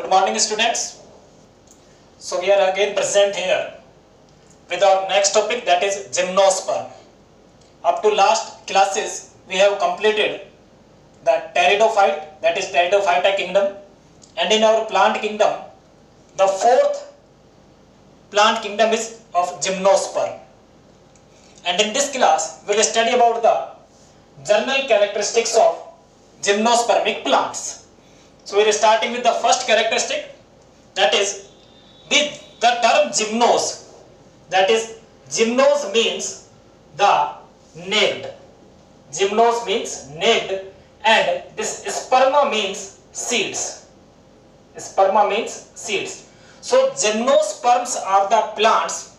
Good morning, students. So we are again present here with our next topic, that is gymnosperm. Up to last classes we have completed the pteridophyte, that is Pteridophyta kingdom, and in our plant kingdom the fourth plant kingdom is of gymnosperm. And in this class we will study about the general characteristics of gymnospermic plants. So we are starting with the first characteristic, that is the term gymnos, that is gymnos means the naked. Gymnos means naked, and this sperma means seeds. Sperma means seeds. So gymnosperms are the plants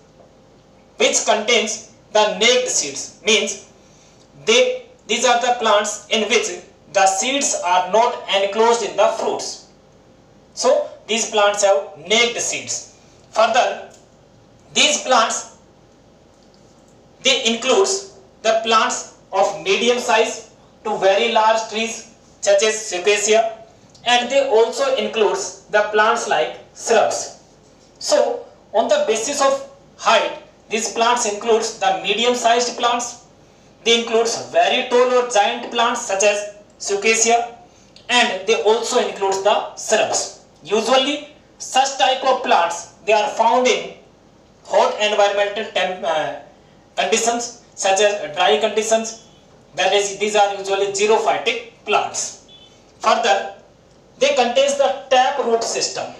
which contains the naked seeds, means these are the plants in which the seeds are not enclosed in the fruits. So these plants have naked seeds. Further, these plants, they includes the plants of medium size to very large trees such as Sycacia, and they also includes the plants like shrubs. So on the basis of height, these plants includes the medium sized plants, they includes very tall or giant plants such as Sycacia, and they also includes the shrubs. Usually such type of plants, they are found in hot environmental conditions such as dry conditions, that is these are usually xerophytic plants. Further, they contains the taproot system.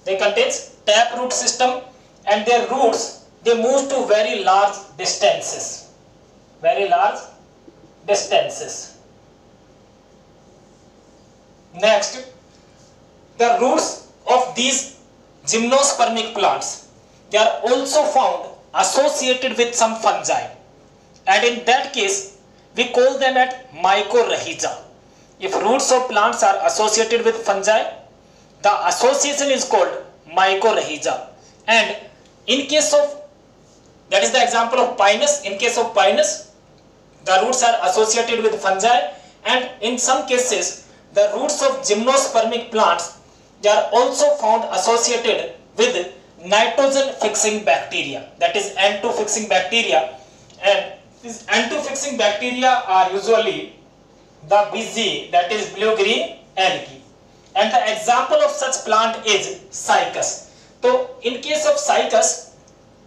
They contains taproot system, and their roots, they move to very large distances. Very large distances. Next, the roots of these gymnospermic plants, they are also found associated with some fungi, and in that case we call them as mycorrhiza. If roots of plants are associated with fungi, the association is called mycorrhiza. And in case of, that is the example of pinus, in case of pinus the roots are associated with fungi, and in some cases the roots of gymnospermic plants, they are also found associated with nitrogen fixing bacteria, that is N2 fixing bacteria, and these N2 fixing bacteria are usually the BZ, that is blue green algae, and the example of such plant is Cycas. So in case of Cycas,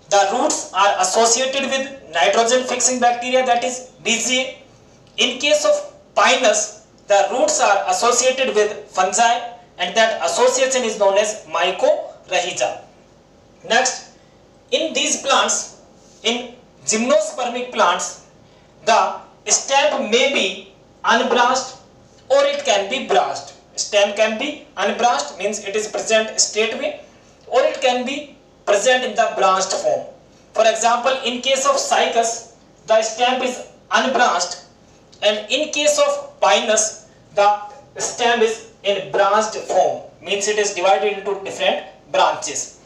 the roots are associated with nitrogen fixing bacteria, that is BZ. In case of Pinus, the roots are associated with fungi, and that association is known as mycorrhiza. Next, in these plants, in gymnospermic plants, the stem may be unbranched or it can be branched. Stem can be unbranched, means it is present straightway, or it can be present in the branched form. For example, in case of Cycas, the stem is unbranched, and in case of Pinus, the stem is in branched form, means it is divided into different branches.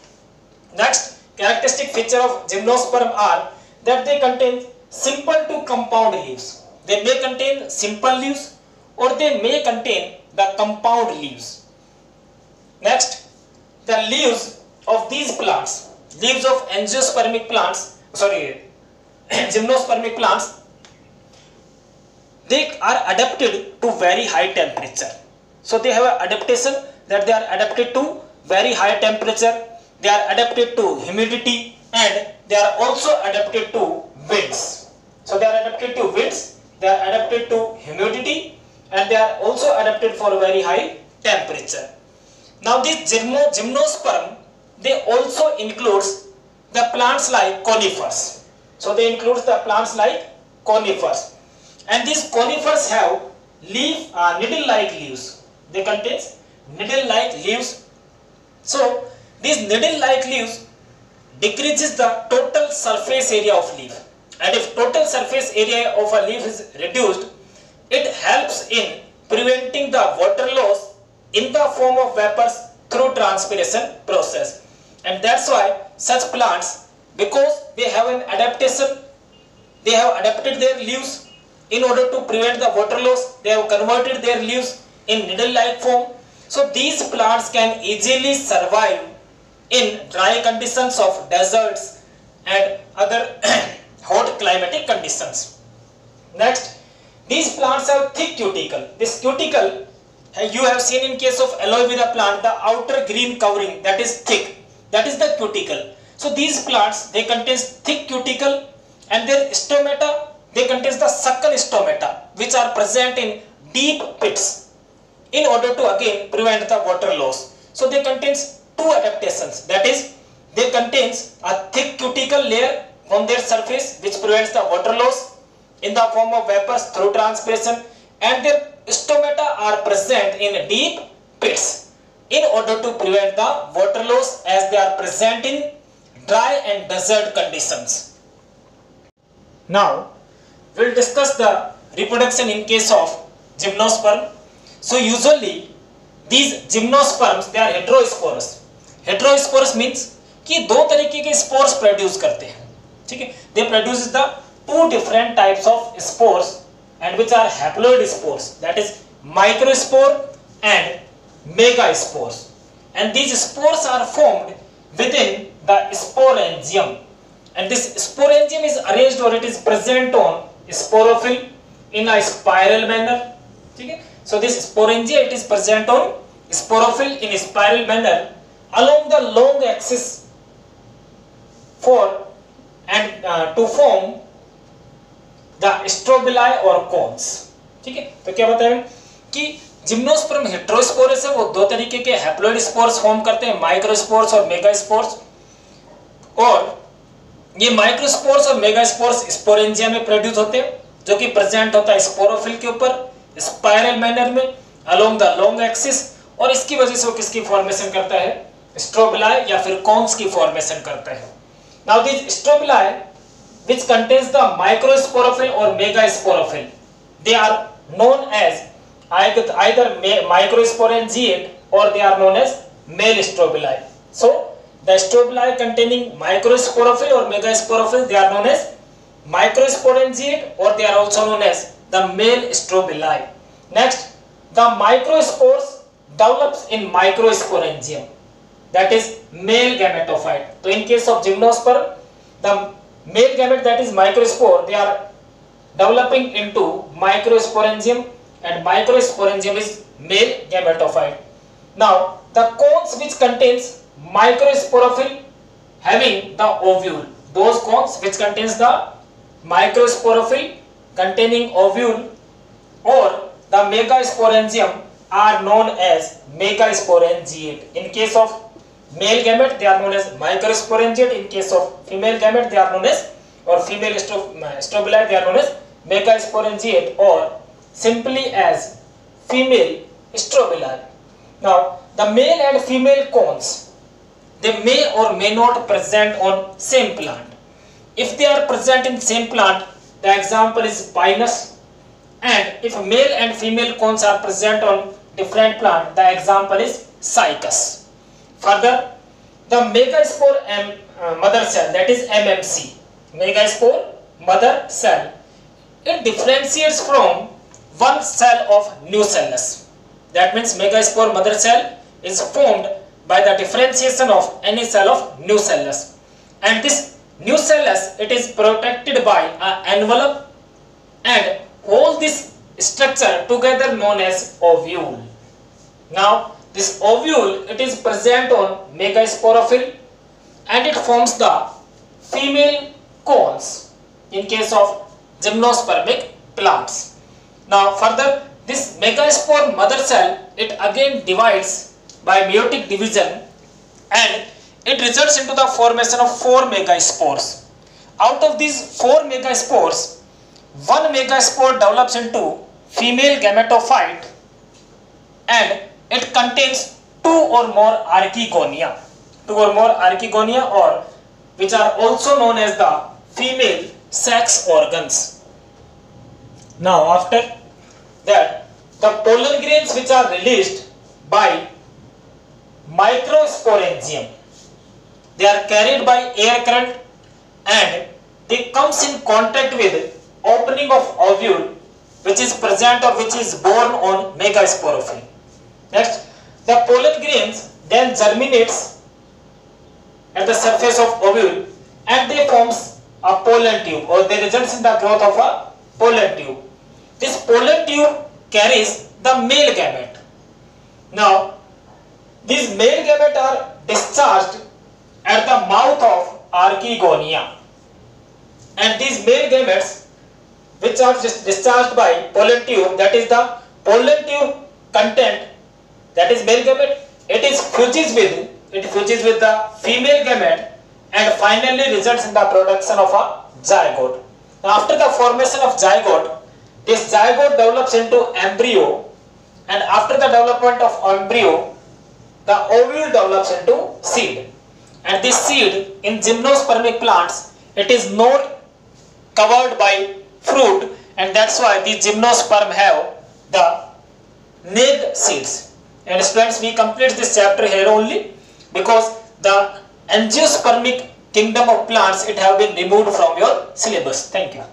Next, characteristic feature of gymnosperm are that they contain simple to compound leaves. They may contain simple leaves or they may contain the compound leaves. Next, the leaves of these plants, leaves of angiospermic plants, gymnospermic plants, they are adapted to very high temperature. So they have an adaptation that they are adapted to very high temperature, they are adapted to humidity, and they are also adapted to winds. So they are adapted to winds, they are adapted to humidity, and they are also adapted for very high temperature. Now this gymnosperm, they also includes the plants like conifers. So they include the plants like conifers. And these conifers have needle-like leaves. They contain needle-like leaves. So these needle-like leaves decreases the total surface area of leaf. And if total surface area of a leaf is reduced, it helps in preventing the water loss in the form of vapors through transpiration process. And that's why such plants, because they have an adaptation, they have adapted their leaves in order to prevent the water loss, they have converted their leaves in needle-like form. So these plants can easily survive in dry conditions of deserts and other hot climatic conditions. Next, these plants have thick cuticle. This cuticle you have seen in case of aloe vera plant, the outer green covering that is thick, that is the cuticle. So these plants, they contain thick cuticle, and their stomata, they contain the sucker stomata, which are present in deep pits in order to again prevent the water loss. So they contain two adaptations, that is, they contains a thick cuticle layer on their surface which prevents the water loss in the form of vapors through transpiration, and their stomata are present in deep pits in order to prevent the water loss as they are present in dry and desert conditions. Now we will discuss the reproduction in case of gymnosperm. So usually these gymnosperms, they are heterosporous. Heterosporous means कि दो तरीके के spores produce करते हैं, ठीक है. They produce the two different types of spores, and which are haploid spores, that is microspore and megaspores, and these spores are formed within the sporangium, and this sporangium is arranged or it is present on sporophyll in a spiral manner, ठीक है. So this sporangia, it is present on sporophyll in a spiral manner along the long axis for and to form the strobili or cones, ठीक है. तो क्या बताएं कि gymnosperm heterosporous है, वो दो तरीके के हैप्लॉइड स्पोर्स फॉर्म करते हैं, माइक्रोस्पोर्स और मेगास्पोर्स, और ये माइक्रोस्पोर्स और मेगास्पोर्स स्पोरेंजिया में प्रोड्यूस होते हैं, जो कि प्रेजेंट होता है स्पोरोफिल के ऊपर स्पाइरल मैनर में अलोंग द लॉन्ग एक्सिस, और इसकी वजह से वो किसकी फॉर्मेशन करता है, स्ट्रोबिलाई या फिर कॉन्स की फॉर्मेशन करता है. Now this strobili which contains the microsporophyll or megasporophyll, they are known as either microsporangiate or they are known as male strobili. So the strobili containing microsporophyll or megasporophyll, they are known as microsporangiate or they are also known as the male strobili. Next, the microspores develops in microsporangium, that is male gametophyte. So in case of gymnosperm, the male gamete, that is microspore, they are developing into microsporangium, and microsporangium is male gametophyte. Now the cones which contains microsporophyll having the ovule, those cones which contains the microsporophyll containing ovule or the megasporangium are known as megasporangiate. In case of male gamete, they are known as microsporangiate. In case of female gamete, they are known as, or female strobili, they are known as megasporangiate or simply as female strobili. Now the male and female cones, they may or may not present on same plant. If they are present in same plant, the example is pinus, and if male and female cones are present on different plant, the example is cycas. Further, the megaspore mother cell, that is MMC, megaspore mother cell, it differentiates from one cell of nucellus. That means megaspore mother cell is formed by the differentiation of any cell of nucellus, and this nucellus, it is protected by an envelope and hold this structure together known as ovule. Now this ovule, it is present on megasporophyll and it forms the female cones in case of gymnospermic plants. Now further, this megaspore mother cell, it again divides by meiotic division and it results into the formation of 4 megaspores. Out of these 4 megaspores, one megaspore develops into female gametophyte and it contains 2 or more archegonia, or which are also known as the female sex organs. Now after that, the pollen grains which are released by microsporangium, they are carried by air current and they comes in contact with opening of ovule which is present or which is born on megasporophyll. Next, The pollen grains then germinates at the surface of ovule and they forms a pollen tube, or they results in the growth of a pollen tube. This pollen tube carries the male gamete. Now, these male gamete are discharged at the mouth of archegonia, and these male gametes which are discharged by pollen tube, that is the pollen tube content, that is male gamete, it fuses with the female gamete and finally results in the production of a zygote. Now, after the formation of zygote, this zygote develops into embryo, and after the development of embryo, the ovule develops into seed. And this seed in gymnospermic plants, it is not covered by fruit, and that's why the gymnosperm have the naked seeds. And students, we complete this chapter here only because the angiospermic kingdom of plants, it have been removed from your syllabus. Thank you.